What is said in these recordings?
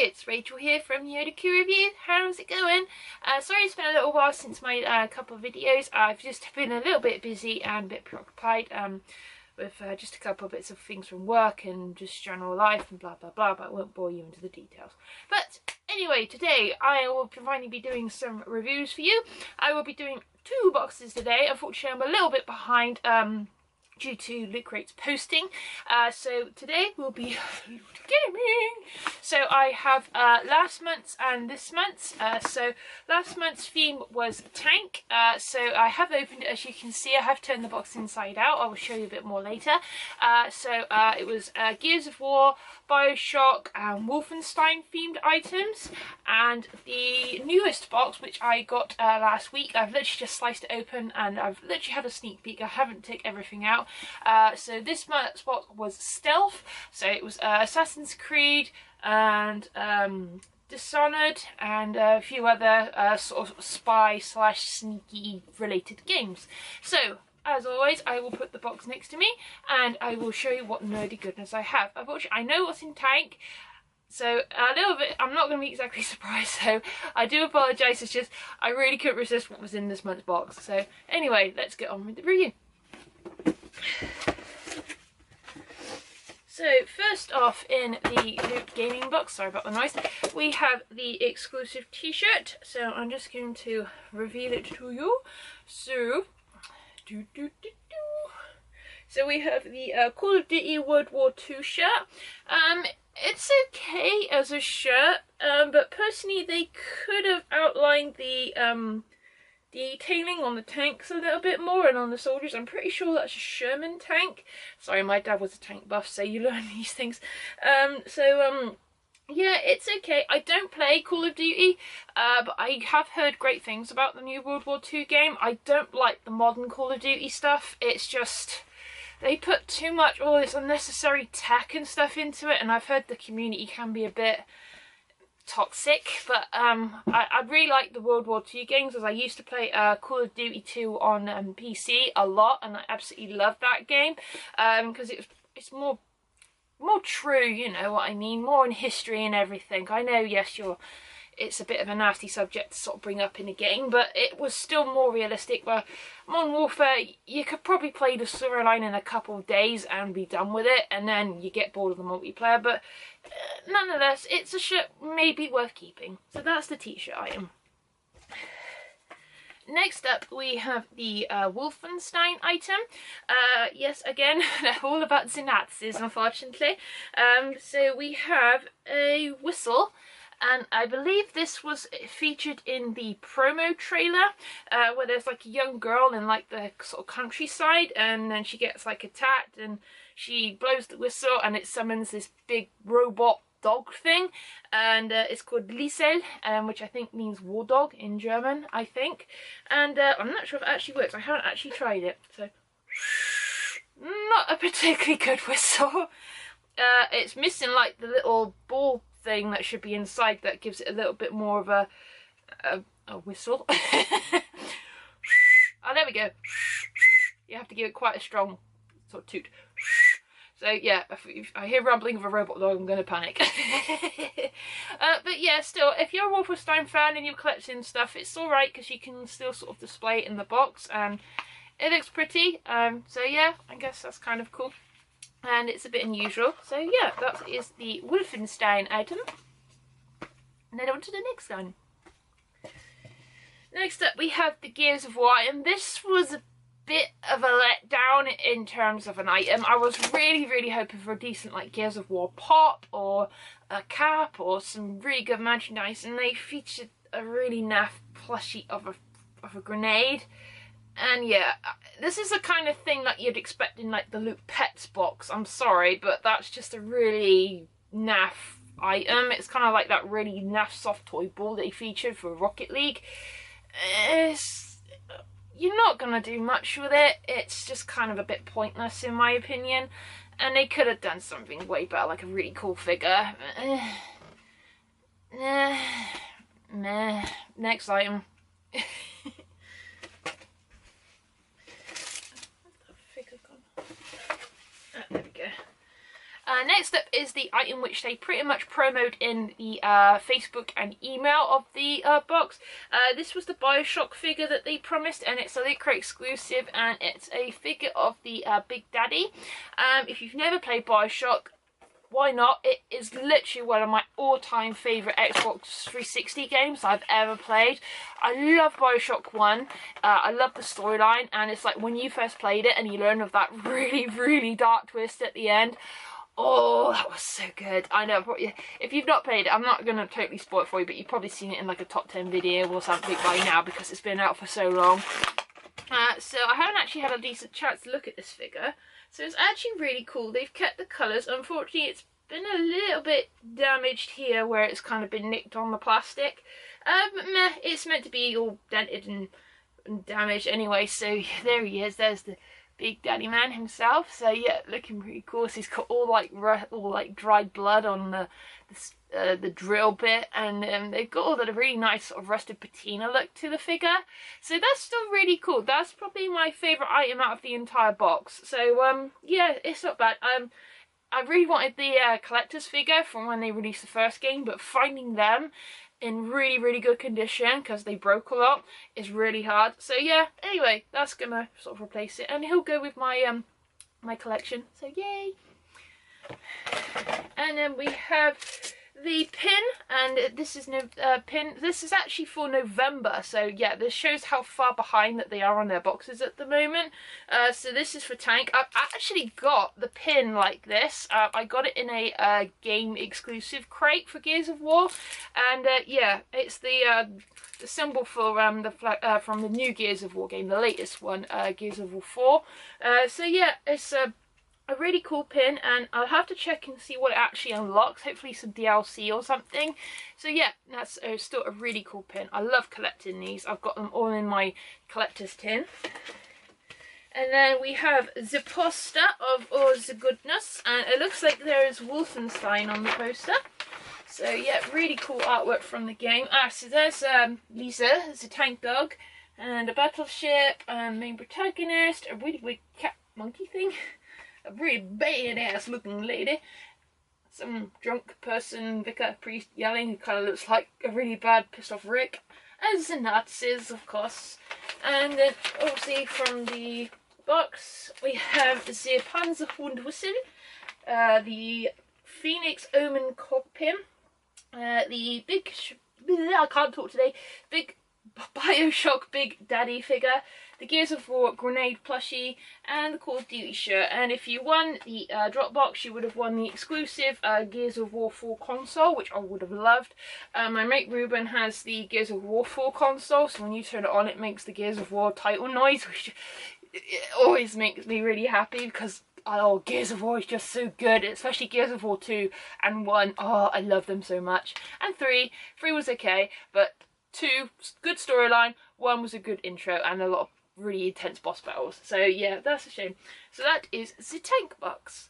it's Rachel here from Yodaku Review. How's it going? Sorry it's been a little while since my couple of videos. I've just been a little bit busy and a bit preoccupied with just a couple of bits of things from work and just general life and blah blah blah, but I won't bore you into the details. But anyway, today I will finally be doing some reviews for you. I will be doing 2 boxes today. Unfortunately I'm a little bit behind due to Loot Crate's posting. So today we'll be gaming. So I have last month's and this month's. So last month's theme was tank. So I have opened it, as you can see. I have turned the box inside out. I will show you a bit more later. It was Gears of War, Bioshock and Wolfenstein themed items. And the newest box, which I got last week, I've literally just sliced it open and I've literally had a sneak peek. I haven't taken everything out. So this month's box was Stealth. So it was Assassin's Creed and Dishonored and a few other sort of spy / sneaky related games. So as always, I will put the box next to me and I will show you what nerdy goodness I have. Unfortunately, I know what's in tank, so a little bit, I'm not going to be exactly surprised, so I do apologise. It's just I really couldn't resist what was in this month's box. So anyway, let's get on with the review. So first off in the Loot Gaming box, sorry about the noise, we have the exclusive t-shirt. So I'm just going to reveal it to you. So, so we have the Call of Duty World War II shirt. It's okay as a shirt, but personally they could have outlined the detailing on the tanks a little bit more and on the soldiers. I'm pretty sure that's a Sherman tank. Sorry, my dad was a tank buff, so you learn these things. Yeah, it's okay. I don't play Call of Duty, but I have heard great things about the new World War II game. I don't like the modern Call of Duty stuff. It's just they put too much all this unnecessary tech and stuff into it, and I've heard the community can be a bit toxic, but I really like the World War II games, as I used to play Call of Duty 2 on PC a lot, and I absolutely loved that game because it's more true, you know what I mean, more in history and everything. I know, yes, it's a bit of a nasty subject to sort of bring up in a game, but it was still more realistic. Where Modern Warfare, you could probably play the storyline in a couple of days and be done with it, and then you get bored of the multiplayer, but nonetheless, it's a shirt maybe worth keeping. So that's the t-shirt item. Next up, we have the Wolfenstein item. Yes, again, they're all about the Nazis, unfortunately. So we have a whistle. And I believe this was featured in the promo trailer, where there's like a young girl in like the sort of countryside, and then she gets like attacked and she blows the whistle and it summons this big robot dog thing, and it's called Liesel, which I think means war dog in German, I think. And I'm not sure if it actually works. I haven't actually tried it, so not a particularly good whistle. It's missing like the little ball thing that should be inside that gives it a little bit more of a whistle. Oh, there we go. You have to give it quite a strong sort of toot. So yeah, if I hear rumbling of a robot dog, I'm going to panic. But yeah, still, if you're a Wolfenstein fan and you're collecting stuff, it's alright because you can still sort of display it in the box and it looks pretty. So yeah, I guess that's kind of cool. And it's a bit unusual. So yeah, that is the Wolfenstein item. And then on to the next one. Next up we have the Gears of War, and this was a bit of a letdown in terms of an item. I was really hoping for a decent like Gears of War pop or a cap or some really good merchandise, and they featured a really naff plushie of a grenade. And yeah, this is the kind of thing that you'd expect in like the Loot Pets box. I'm sorry, but that's just a really naff item. It's kind of like that really naff soft toy ball that he featured for Rocket League. You're not going to do much with it. It's just kind of a bit pointless in my opinion. And they could have done something way better, like a really cool figure. Meh. Next item. There we go. Next up is the item which they pretty much promote in the Facebook and email of the box. This was the Bioshock figure that they promised, and it's a Loot Crate exclusive, and it's a figure of the Big Daddy. If you've never played Bioshock, why not? It is literally one of my all-time favourite Xbox 360 games I've ever played. I love Bioshock 1, I love the storyline, and it's like when you first played it and you learn of that really dark twist at the end. Oh, that was so good. I know, if you've not played it, I'm not going to totally spoil it for you, but you've probably seen it in like a top 10 video or something by now because it's been out for so long. So I haven't actually had a decent chance to look at this figure. So it's actually really cool. They've kept the colours. Unfortunately, it's been a little bit damaged here where it's kind of been nicked on the plastic. But meh, it's meant to be all dented and damaged anyway. So there he is. There's the Big Daddy man himself. So yeah, looking pretty cool. So he's got all like dried blood on the drill bit, and they've got all that really nice sort of rusted patina look to the figure. So that's still really cool. That's probably my favourite item out of the entire box. So yeah, it's not bad. I really wanted the collector's figure from when they released the first game, but finding them in really good condition because they broke a lot is really hard. So yeah, anyway, that's gonna sort of replace it, and he'll go with my my collection. So yay! And then we have the pin, and this is pin. This is actually for November, so yeah, this shows how far behind that they are on their boxes at the moment. So this is for Tank. I've actually got the pin like this. I got it in a game exclusive crate for Gears of War, and yeah, it's the symbol for from the new Gears of War game, the latest one, Gears of War 4. So yeah, it's a really cool pin, and I'll have to check and see what it actually unlocks, hopefully some DLC or something. So yeah, that's still a really cool pin. I love collecting these. I've got them all in my collector's tin. And then we have the poster of All the Goodness, and it looks like there is Wolfenstein on the poster. So yeah, really cool artwork from the game. So there's Lisa, the tank dog, and a battleship, and main protagonist, a really weird cat monkey thing. A really badass looking lady, some drunk person, vicar, priest yelling, who kind of looks like a really bad pissed off Rick, and the Nazis, of course. And then obviously from the box we have the Panzerhund-Whistle, the Phoenix Omen Cog Pin, the big, I can't talk today, big Bioshock Big Daddy figure, the Gears of War grenade plushie, and the Call of Duty shirt. And if you won the drop box, you would have won the exclusive Gears of War 4 console, which I would have loved. My mate Ruben has the Gears of War 4 console, so when you turn it on, it makes the Gears of War title noise, which it always makes me really happy because oh, Gears of War is just so good, especially Gears of War 2 and 1. Oh, I love them so much. And 3 was okay, but 2, good storyline, 1 was a good intro and a lot of really intense boss battles. So yeah, that's a shame. So that is the tank box.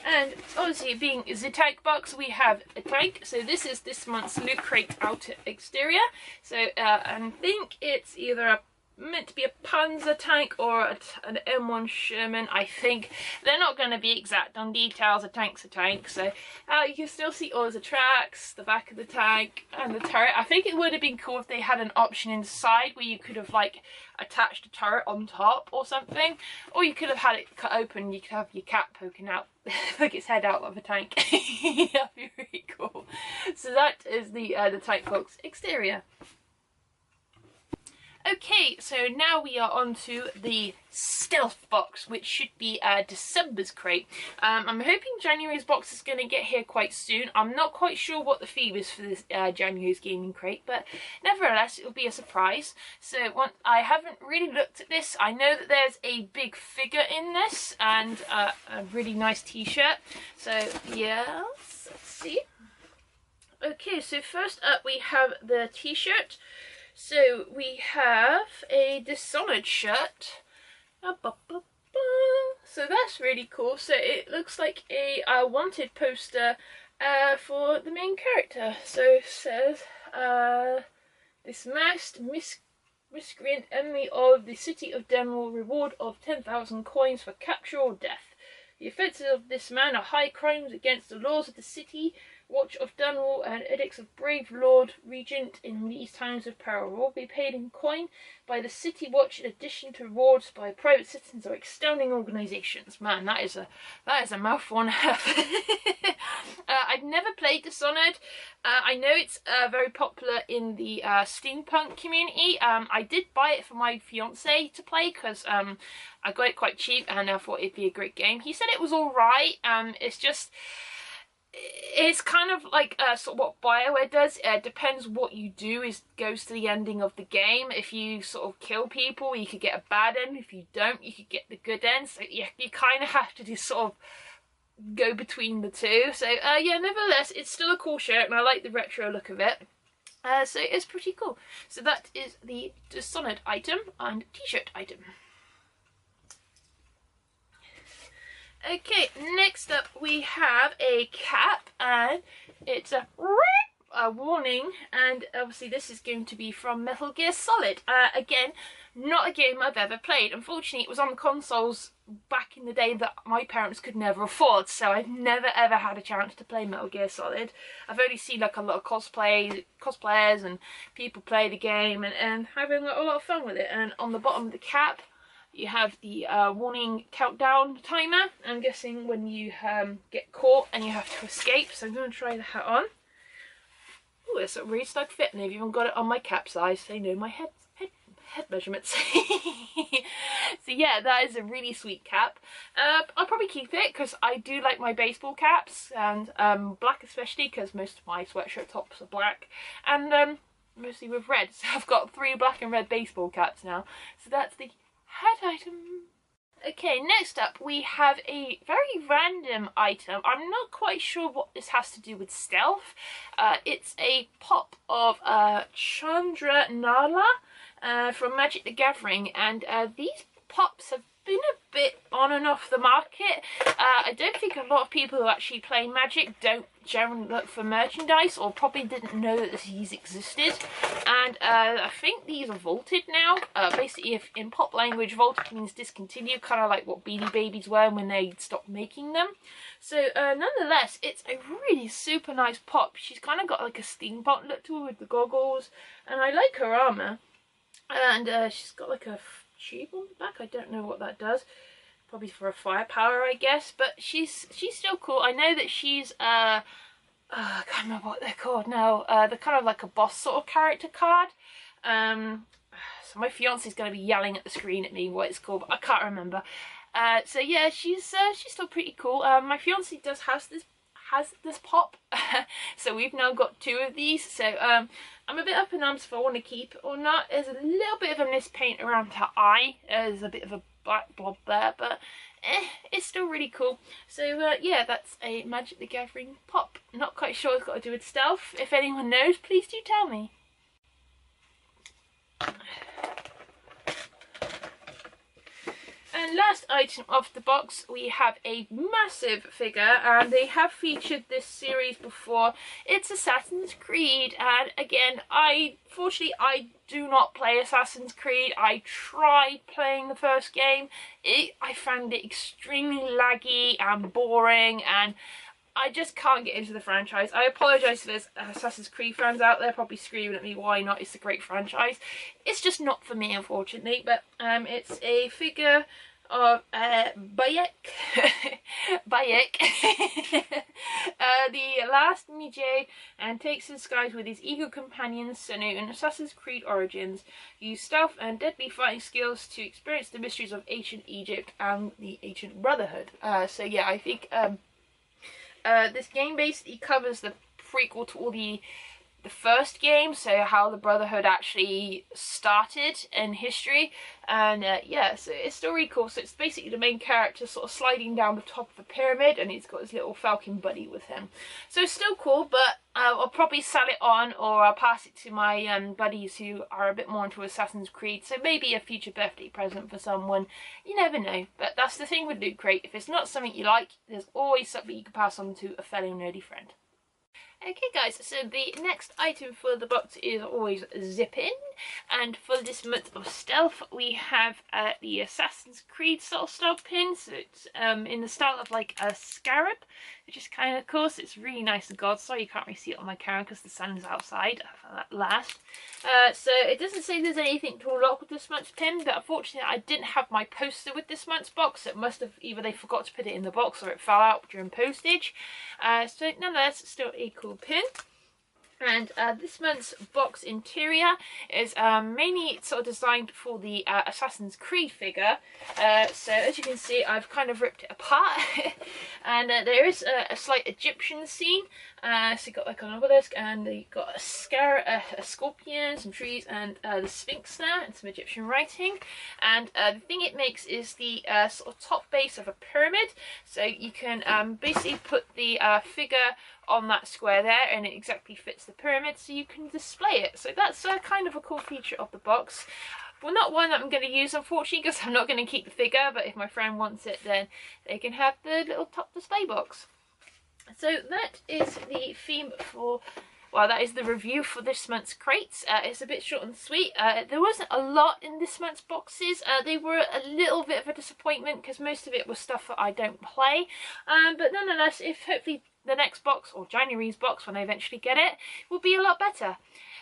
And obviously being the tank box, we have a tank. So this is this month's Loot Crate outer exterior. So I think it's either meant to be a Panzer tank or an M1 Sherman. I think they're not going to be exact on details. A tank's a tank, so you can still see all the tracks, the back of the tank, and the turret. I think it would have been cool if they had an option inside where you could have like attached a turret on top or something, or you could have had it cut open. You could have your cat poking out, poke its head out of a tank. That'd be really cool. So that is the tank box exterior. Okay, so now we are on to the stealth box, which should be December's crate. I'm hoping January's box is going to get here quite soon. I'm not quite sure what the fee is for this January's gaming crate, but nevertheless, it'll be a surprise. So I haven't really looked at this. I know that there's a big figure in this and a really nice t-shirt. So yeah, let's see. Okay, so first up we have the t-shirt. So we have a Dishonored shirt. So that's really cool. So it looks like a wanted poster for the main character. So it says dismissed miscreant enemy of the city of Denwall, reward of 10,000 coins for capture or death. The offences of this man are high crimes against the laws of the city, watch of Dunwall, and edicts of brave Lord Regent in these times of peril will be paid in coin by the City Watch in addition to rewards by private citizens or extending organisations. Man, that is a mouthful and a half. I've never played Dishonored. I know it's very popular in the steampunk community. I did buy it for my fiance to play because I got it quite cheap and I thought it'd be a great game. He said it was alright. It's kind of like sort of what BioWare does. It depends what you do goes to the ending of the game. If you sort of kill people, you could get a bad end. If you don't, you could get the good end. So yeah, you kind of have to just sort of go between the two. So yeah, nevertheless, it's still a cool shirt and I like the retro look of it. So it's pretty cool. So that is the Dishonored item and t-shirt item. Okay, next up we have a cap, and it's a warning, and obviously this is going to be from Metal Gear Solid. Again, not a game I've ever played. Unfortunately, it was on consoles back in the day that my parents could never afford, so I've never ever had a chance to play Metal Gear Solid. I've only seen like a lot of cosplayers and people play the game and having a lot of fun with it. And on the bottom of the cap, you have the warning countdown timer. I'm guessing when you get caught and you have to escape. So I'm going to try the hat on. Oh, it's a really snug fit, and they've even got it on my cap size. They know my head measurements. So yeah, that is a really sweet cap. I'll probably keep it because I do like my baseball caps, and black especially because most of my sweatshirt tops are black, and mostly with red. So I've got 3 black and red baseball caps now. So that's the hat item. Okay, next up we have a very random item. I'm not quite sure what this has to do with stealth. It's a pop of Chandra Nala from Magic the Gathering, and these pops have been a bit on and off the market. I don't think a lot of people who actually play Magic don't generally look for merchandise, or probably didn't know that these existed. And I think these are vaulted now. Basically, if in pop language, vaulted means discontinued, kind of like what Beanie Babies were when they stopped making them. So nonetheless, it's a really super nice pop. She's kind of got like a steampunk look to her with the goggles, and I like her armour. And she's got like a tube on the back. I don't know what that does. Probably for a firepower, I guess. But she's still cool. I know that she's I can't remember what they're called now. They're kind of like a boss sort of character card. So my fiance's going to be yelling at the screen at me what it's called, but I can't remember. So yeah, she's still pretty cool. My fiance does has this pop, so we've now got 2 of these. So I'm a bit up in arms if I want to keep it or not. There's a little bit of a mispaint around her eye. There's a bit of a black blob there, but it's still really cool. So yeah, that's a Magic the Gathering pop. Not quite sure it's got to do with stealth. If anyone knows, please do tell me. And last item off the box, we have a massive figure, and they have featured this series before. It's Assassin's Creed, and again, fortunately I do not play Assassin's Creed. I tried playing the first game. I found it extremely laggy and boring, and I just can't get into the franchise. I apologise to those Assassin's Creed fans out there probably screaming at me, why not? It's a great franchise. It's just not for me, unfortunately. But it's a figure of Bayek. Bayek. The last Mijay, and takes his skies with his eagle companion Senu in Assassin's Creed Origins. Use stealth and deadly fighting skills to experience the mysteries of ancient Egypt and the ancient Brotherhood. So yeah, I think this game basically covers the prequel to all the first game, so how the Brotherhood actually started in history, and yeah, so it's still really cool. So it's basically the main character sort of sliding down the top of a pyramid, and he's got his little falcon buddy with him. So it's still cool, but I'll probably sell it on, or I'll pass it to my buddies who are a bit more into Assassin's Creed, so maybe a future birthday present for someone. You never know. But that's the thing with Loot Crate. If it's not something you like, there's always something you can pass on to a fellow nerdy friend. Okay guys, so the next item for the box is always Zippin, and for this month of stealth we have the Assassin's Creed style pin. So it's in the style of like a scarab, which is kind of cool. So it's really nice and gold. Sorry you can't really see it on my camera because the sun is outside at last. So it doesn't say there's anything to unlock with this month's pin, but unfortunately I didn't have my poster with this month's box. So it must have either they forgot to put it in the box or it fell out during postage. So nonetheless, it's still a cool pin. And this month's box interior is mainly sort of designed for the Assassin's Creed figure. So as you can see, I've kind of ripped it apart. And there is a slight Egyptian scene. So you've got like an obelisk, and you've got a scorpion, some trees, and the Sphinx there, and some Egyptian writing. And the thing it makes is the sort of top base of a pyramid. So you can basically put the figure on that square there, and it exactly fits the pyramid, so you can display it. So that's kind of a cool feature of the box. Well, not one that I'm going to use, unfortunately, because I'm not going to keep the figure, but if my friend wants it, then they can have the little top display box. So that is the theme for, well, that is the review for this month's crates. It's a bit short and sweet. There wasn't a lot in this month's boxes. They were a little bit of a disappointment because most of it was stuff that I don't play. But nonetheless, if hopefully the next box, or January's box when I eventually get it, will be a lot better.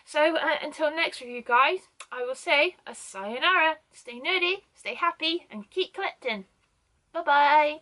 So until next review guys, I will say a sayonara, stay nerdy, stay happy, and keep collecting. Bye bye.